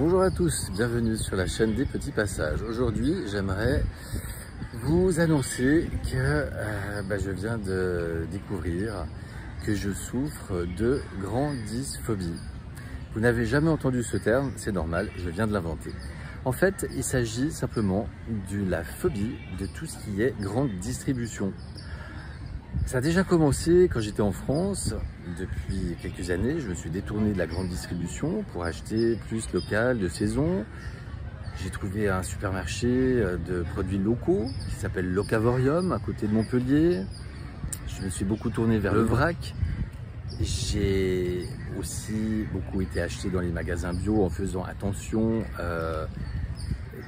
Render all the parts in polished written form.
Bonjour à tous, bienvenue sur la chaîne des petits passages. Aujourd'hui, j'aimerais vous annoncer que je viens de découvrir que je souffre de grandisphobie. Vous n'avez jamais entendu ce terme, c'est normal, je viens de l'inventer. En fait, il s'agit simplement de la phobie de tout ce qui est grande distribution. Ça a déjà commencé quand j'étais en France. Depuis quelques années, je me suis détourné de la grande distribution pour acheter plus local, de saison. J'ai trouvé un supermarché de produits locaux qui s'appelle Locavorium à côté de Montpellier. Je me suis beaucoup tourné vers le vrac. J'ai aussi beaucoup été acheté dans les magasins bio en faisant attention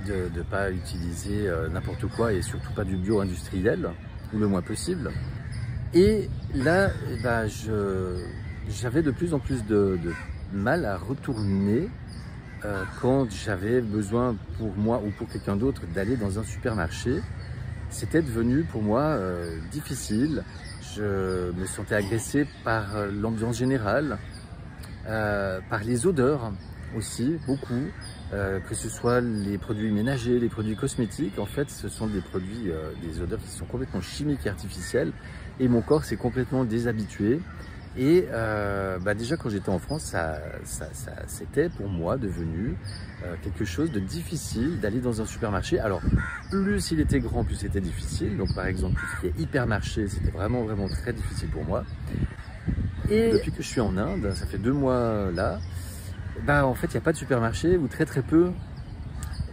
de ne pas utiliser n'importe quoi et surtout pas du bio industriel, ou le moins possible. Et là, j'avais de plus en plus de mal à retourner quand j'avais besoin pour moi ou pour quelqu'un d'autre d'aller dans un supermarché. C'était devenu pour moi difficile. Je me sentais agressé par l'ambiance générale, par les odeurs aussi, beaucoup. Que ce soit les produits ménagers, les produits cosmétiques, en fait, ce sont des produits, des odeurs qui sont complètement chimiques et artificielles. Et mon corps s'est complètement déshabitué. Et déjà quand j'étais en France, c'était pour moi devenu quelque chose de difficile d'aller dans un supermarché. Alors, plus il était grand, plus c'était difficile. Donc par exemple, tout ce qui est hypermarché, c'était vraiment très difficile pour moi. Et depuis que je suis en Inde, ça fait 2 mois là, en fait, il n'y a pas de supermarché ou très peu.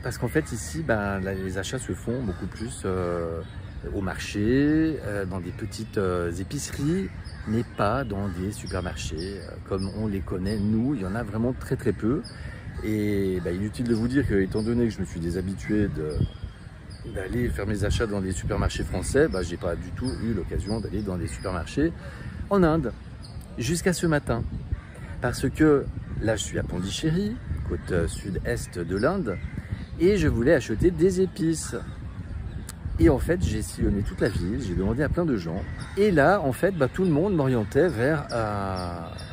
Parce qu'en fait, ici, les achats se font beaucoup plus au marché, dans des petites épiceries, mais pas dans des supermarchés comme on les connaît. Nous, il y en a vraiment très peu. Et inutile de vous dire que, étant donné que je me suis déshabitué d'aller faire mes achats dans des supermarchés français, j'ai pas du tout eu l'occasion d'aller dans des supermarchés en Inde jusqu'à ce matin. Parce que là, je suis à Pondichéry, côte sud-est de l'Inde, et je voulais acheter des épices. Et en fait, j'ai sillonné toute la ville, j'ai demandé à plein de gens. Et là, en fait, tout le monde m'orientait vers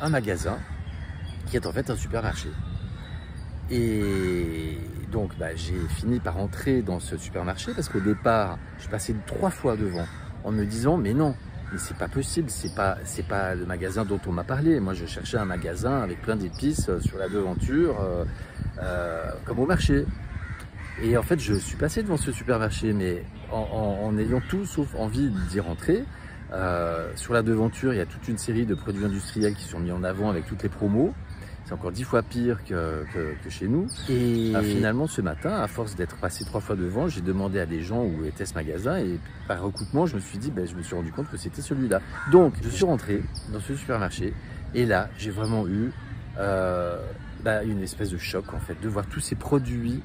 un magasin qui est en fait un supermarché. Et donc, j'ai fini par entrer dans ce supermarché parce qu'au départ, je passais 3 fois devant en me disant, mais non, mais c'est pas possible, c'est pas le magasin dont on m'a parlé. Moi, je cherchais un magasin avec plein d'épices sur la devanture, comme au marché. Et en fait, je suis passé devant ce supermarché, mais en ayant tout sauf envie d'y rentrer. Sur la devanture, il y a toute une série de produits industriels qui sont mis en avant avec toutes les promos. C'est encore 10 fois pire que chez nous. Et finalement, ce matin, à force d'être passé 3 fois devant, j'ai demandé à des gens où était ce magasin. Et par recoupement, je me suis dit, je me suis rendu compte que c'était celui-là. Donc, je suis rentré dans ce supermarché. Et là, j'ai vraiment eu une espèce de choc, en fait, de voir tous ces produits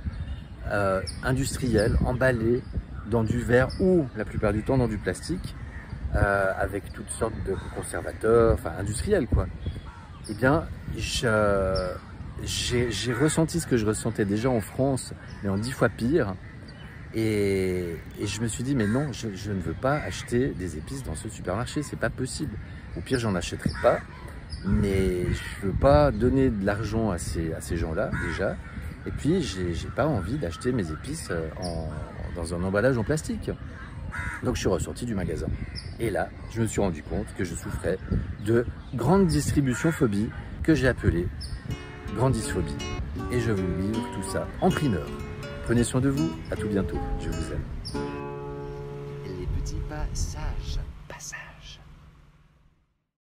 industriels emballés dans du verre ou, la plupart du temps, dans du plastique, avec toutes sortes de conservateurs, industriels, quoi. Eh bien, j'ai ressenti ce que je ressentais déjà en France, mais en 10 fois pire. Et je me suis dit, mais non, je ne veux pas acheter des épices dans ce supermarché, c'est pas possible. Au pire, j'en achèterai pas, mais je veux pas donner de l'argent à ces gens-là, déjà. Et puis, j'ai pas envie d'acheter mes épices dans un emballage en plastique. Donc je suis ressorti du magasin. Et là, je me suis rendu compte que je souffrais de grande distribution phobie, que j'ai appelée grandisphobie. Et je vais vous livre tout ça en primeur. Prenez soin de vous, à tout bientôt, je vous aime. Les petits passages.